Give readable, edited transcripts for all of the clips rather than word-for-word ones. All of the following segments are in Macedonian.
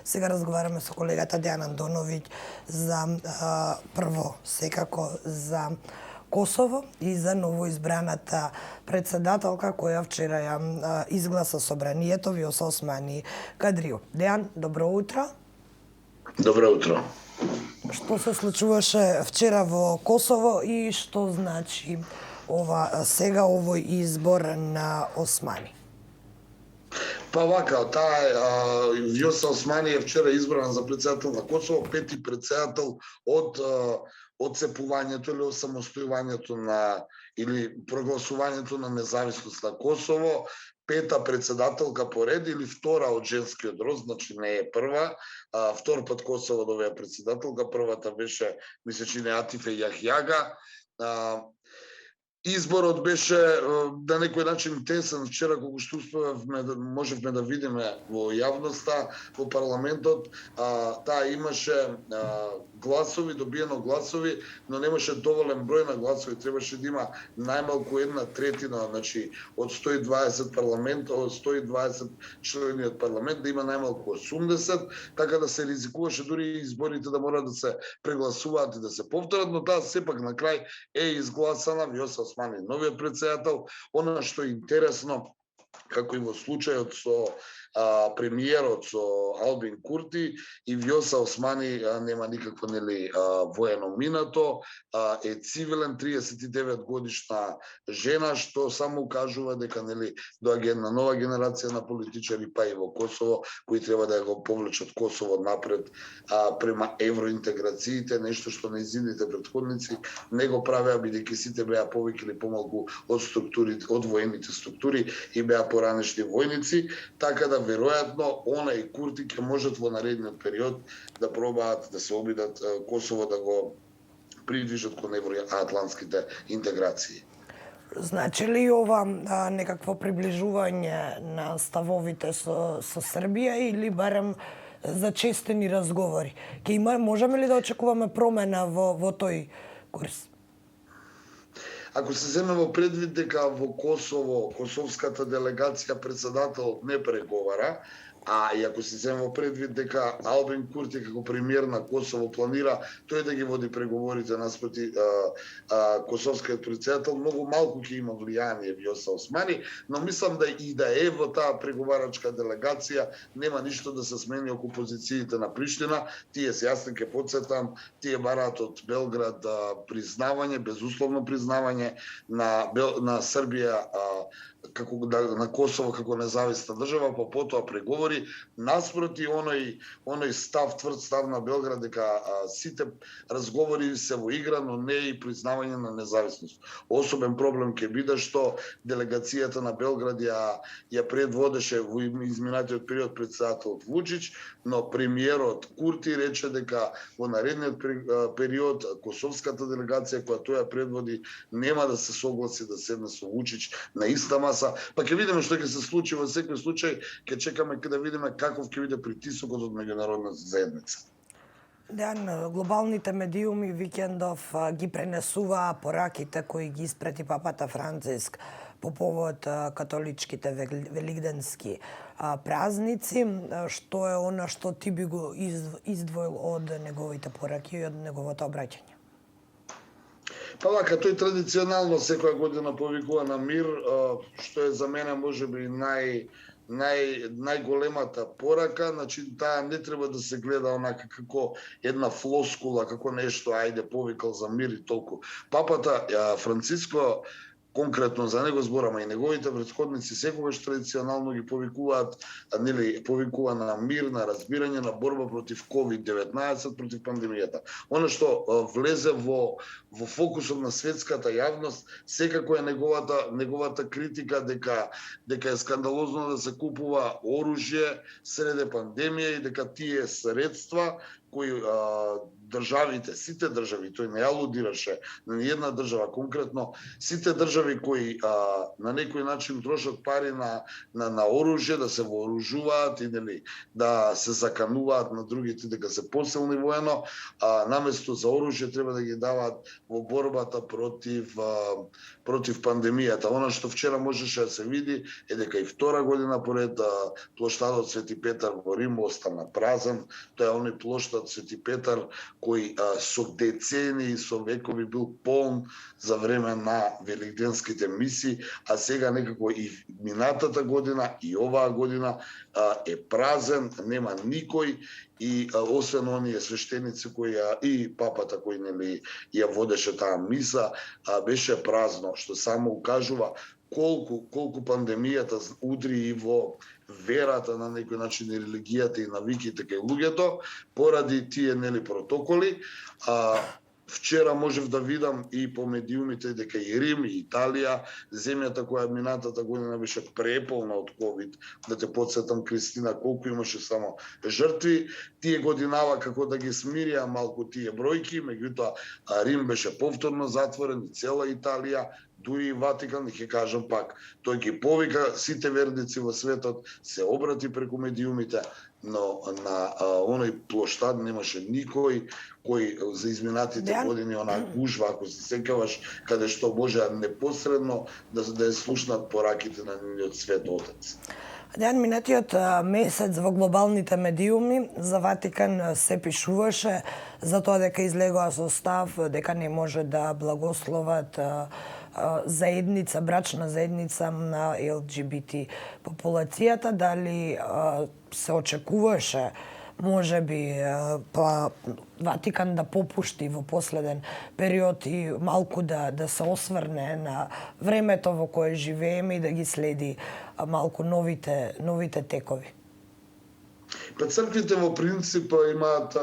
Сега разговараме со колегата Дејан Андоновиќ за прво секако за Косово и за новоизбраната председателка која вчера ја изгласа собранието Вјоса Османи Кадрију. Дејан, добро утро. Добро утро. Што се случуваше вчера во Косово и што значи сега овој избор на Османи? Па вака, Вјоса Османи е вчера избрана за председател на Косово, пети председател од отцепувањето или осамостојувањето или прогласувањето на независност на Косово, пета председателка по ред или втора од женскиот род, значи не е прва. Втор пат Косово добија председателка, првата беше, ми се чини, Атифе Јахјага. Изборот беше на некој начин тесен вчера, кога што можевме да видиме во јавноста, во парламентот, таа имаше гласови, добиено гласови, но немаше доволен број на гласови, требаше да има најмалку 1/3, значи од 120 члени од парламент да има најмалку 80, така да се ризикуваше дури изборите да мора да се прегласуваат и да се повторат, но таа сепак на крај е изгласана Вјоса Османи, новиот председател. Она што е интересно, како и во случајот со премиерот, со Албин Курти, и Вјоса Османи нема никакво воено минато, е цивилен 39 годишна жена, што само укажува дека доаѓа една нова генерација на политичари, па и во Косово, кои треба да го повлечат Косово напред према евроинтеграциите, нешто што нејзините претходници не го правеа, бидејќи сите беа повеќе или помалку од воените структури и беа поранешни војници, така да веројатно она и Курти ќе можат во наредниот период да пробаат да се обидат Косово да го придвижат кон евроатлантските интеграции. Значи ли ова некакво приближување на ставовите со Србија или барем зачестени разговори? Можеме ли да очекуваме промена во тој курс? Ако се земе во предвид дека во Косово, косовската делегација председател не преговара, и ако се земе во предвид дека Албин Курти како премиер на Косово планира тој да ги води преговорите наспроти косовскиот председател, многу малку ќе има влијание Вјоса Османи, но мислам да е во таа преговарачка делегација нема ништо да се смени околу позициите на Приштина. Тие се, јас ќе потсетам, тие бараат од Белград признавање, безусловно признавање на Србија на Косово како независна држава, па потоа преговори наспроти оној тврд став на Белград дека сите разговори се во игра, но не и признавање на независност. Особен проблем ќе биде што делегацијата на Белград ја предводеше во изминатиот период председателот Вучич, но премиерот Курти рече дека во наредниот период косовската делегација која тој ја предводи нема да се согласи да седне со Вучич на иста маса. Па ќе видиме што ќе се случи. Во секој случај ќе чекаме да видиме каков ќе биде притисокот од меѓународната заедница. Дејан, глобалните медиуми викендов ги пренесуваа пораките кои ги испрети папата Франциск по повод католичките велигденски празници. Што е она што ти би го издвоил од неговите пораки и од неговото обраќање? Па вака, тој традиционално секоја година повикува на мир, што е за мене можеби најголемата порака. Значи, таа не треба да се гледа онака како една флоскула, како нешто, ајде, повикал за мир и толку. Папата Франциско, конкретно за него зборама, и неговите претходници секогаш традиционално ги повикуваат, повикува на мир, на разбирање, на борба против COVID-19, против пандемијата. Оно што влезе во фокусот на светската јавност секако е неговата критика дека е скандалозно да се купува оружје среде пандемија и дека тие средства кои државите, сите држави, тој не алудираше на една држава конкретно, сите држави кои на некој начин трошат пари на оружје, да се вооружуваат и нели да се закануваат на другите дека се посилни воено, наместо за оружје треба да ги даваат во борбата против пандемијата. Она што вчера можеше да се види е дека и втора година поред плоштадот Свети Петар во Рим остана празен. Тоа е оној плоштад Свети Петар кој со децении, со векови бил полн за време на великденските мисии, а сега некако и минатата година и оваа година е празен, нема никој и освен оние свештеници кои и папата кој нели ја водеше таа миса, беше празно, што само укажува колку пандемијата удри и во верата на некој начин и религијата и навиките кај луѓето поради тие нели протоколи. Вчера можев да видам и по медиумите дека и Рим, и Италија, земјата која минатата година беше преполна од ковид, да те подсетам, Кристина, колку имаше само жртви, тие годинава како да ги смирија малку тие бројки, меѓутоа Рим беше повторно затворен и цела Италија, дури и Ватикан, и ќе кажам пак, тој ги повика сите верници во светот, се обрати преку медиумите, но на оној плоштад немаше никој кој за изминатите години она гужва, ако се сеќаваш, каде што може непосредно да ја слушнат пораките на нивниот свет отец. Дејан, минатиот месец во глобалните медиуми за Ватикан се пишуваше за тоа дека излегоа со став дека не може да благословат заедница, брачна заедница на ЛГБТ популацијата, дали се очекуваше можеби Ватикан да попушти во последен период и малку да се осврне на времето во кое живееме и да ги следи малку новите текови. Црквите во принцип имаат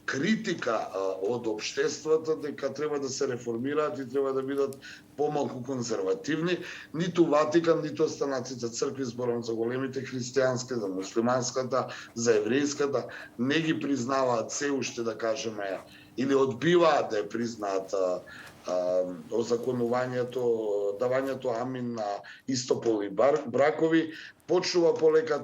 критика од општеството дека треба да се реформираат и треба да бидат помалку конзервативни. Ниту Ватикан, ниту останатите цркви, зборам за големите христијански, за муслиманската, за еврејската, не ги признаваат се уште, да кажеме, или одбиваат да ја признаат озаконувањето, давањето амин на истополни бракови. Почнува полека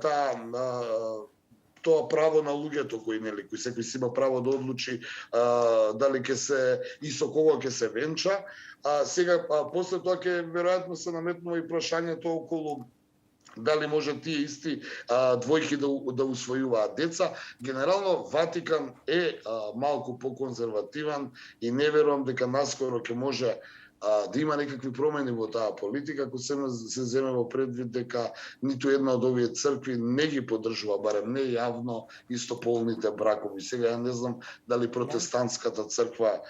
тоа право на луѓето кои секој си има право да одлучи дали ќе се и со кого ќе се венча. Сега после тоа ќе веројатно се наметнува и прашањето околу дали може тие исти двојки да усвојуваат деца. Генерално Ватикан е малку поконзервативен и не верувам дека наскоро ќе може да има некакви промени во таа политика, ако се земе во предвид дека ниту една од овие цркви не ги поддржува, барем не јавно, истополните бракови. Сега ја не знам дали протестантската црква,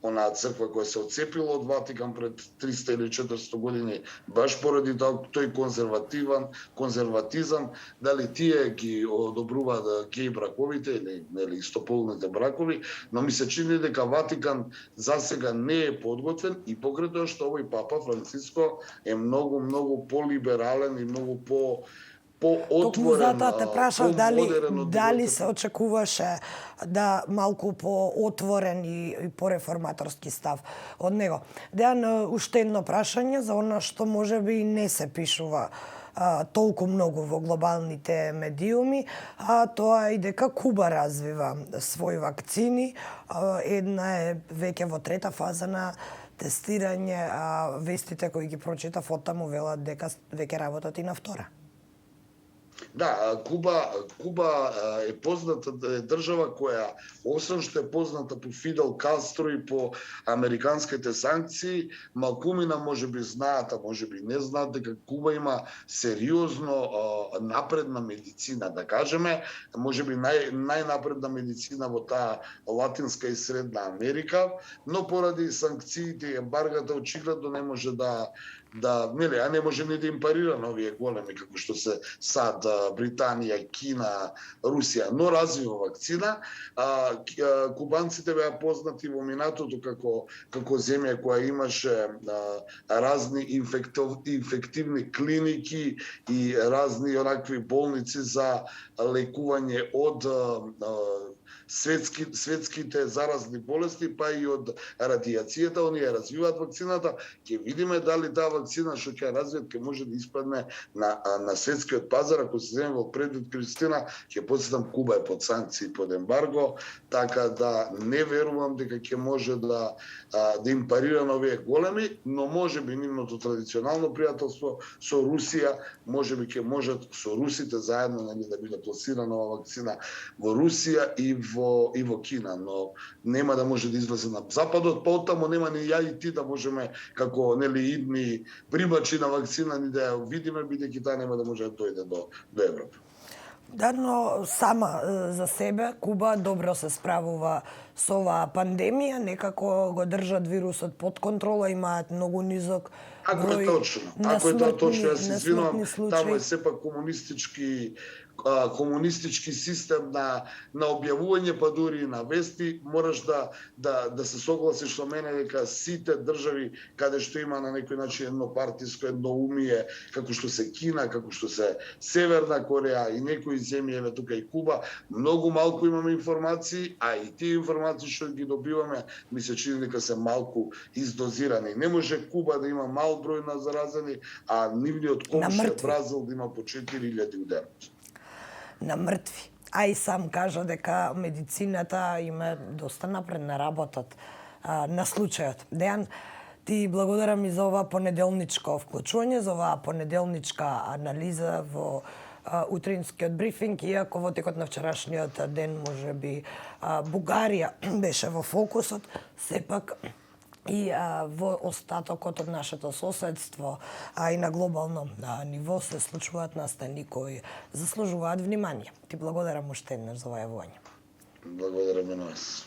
онаа црква која се отцепила од Ватикан пред 300 или 400 години, баш поради тој конзерватизам, дали тие ги одобруваат геј браковите или истополните бракови, но ми се чини дека Ватикан засега не е подготвен и покрај тоа што овој папа Франциско е многу полиберален и многу по-отворен. Токму затоа те прашав дали се очекуваше да малку по-отворен и по-реформаторски став од него. Дејан, уште едно прашање за она што можеби не се пишува толку многу во глобалните медиуми, а тоа е дека Куба развива своји вакцини. Една е веќе во трета фаза на тестирање, а вестите кои ги прочитав оттаму велат дека веќе работат и на втора. Да, Куба е позната држава која, освен што е позната по Фидел Кастро и по американските санкции, малкумина можеби знаат, а можеби не знаат дека Куба има сериозно напредна медицина, да кажеме, можеби најнапредна медицина во таа Латинска и Средна Америка, но поради санкциите и ембаргата очигледно не може не може ни да им парира на овие големи како што се САД, Британија, Кина, Русија, но развива вакцина. Кубанците беа познати во минатото како земја која имаше разни инфективни клиники и разни онакви болници за лекување од светските заразни болести, па и од радиацијата, они ја развиваат вакцината, ќе видиме дали таа вакцина што ќе развијат ќе може да испадне на светскиот пазар. Ако се земе во предвид, Кристина, ќе потсетам, Куба е под санкции, под ембарго, така да не верувам дека ќе може да им парира на овие големи, но можеби нивното традиционално пријателство со Русија, можеби ќе можат со русите заедно да биде пласирана ова вакцина во Русија и во Кина, но нема да може да излезе на западот, па оттаму нема ни ја и ти да можеме како идни примачи на вакцина ни да ја видиме, бидејќи таа нема да може да дојде до Европа. Да, но сама за себе Куба добро се справува со оваа пандемија, некако го држат вирусот под контрола, имаат многу низок Ако е точно, јас се извинувам, таму е сепак комунистички систем на објавување, па дури и на вести. Мораш да се согласиш со мене дека сите држави каде што има на некој начин еднопартиско едноумие, како што се Кина, како што се Северна Кореја и некои земји, еве тука и Куба, многу малку имаме информации, а и тие информации што ги добиваме ми се чини дека се малку издозирани. Не може Куба да има мал број на заразени, а нивниот комшија Бразил да има по 4000 у денот. На мртви. А и сам кажа дека медицината има доста напредна, работат на случајот. Дејан, ти благодарам и за ова понеделничко вклучување, за оваа понеделничка анализа во утринскиот брифинг, иако во текот на вчерашниот ден можеби Бугарија беше во фокусот, сепак и во остатокот од нашето соседство, а и на глобално ниво се случуваат настани кои заслужуваат внимание. Ти благодарам уште еднаш за ова јавување. Благодарам и на вас.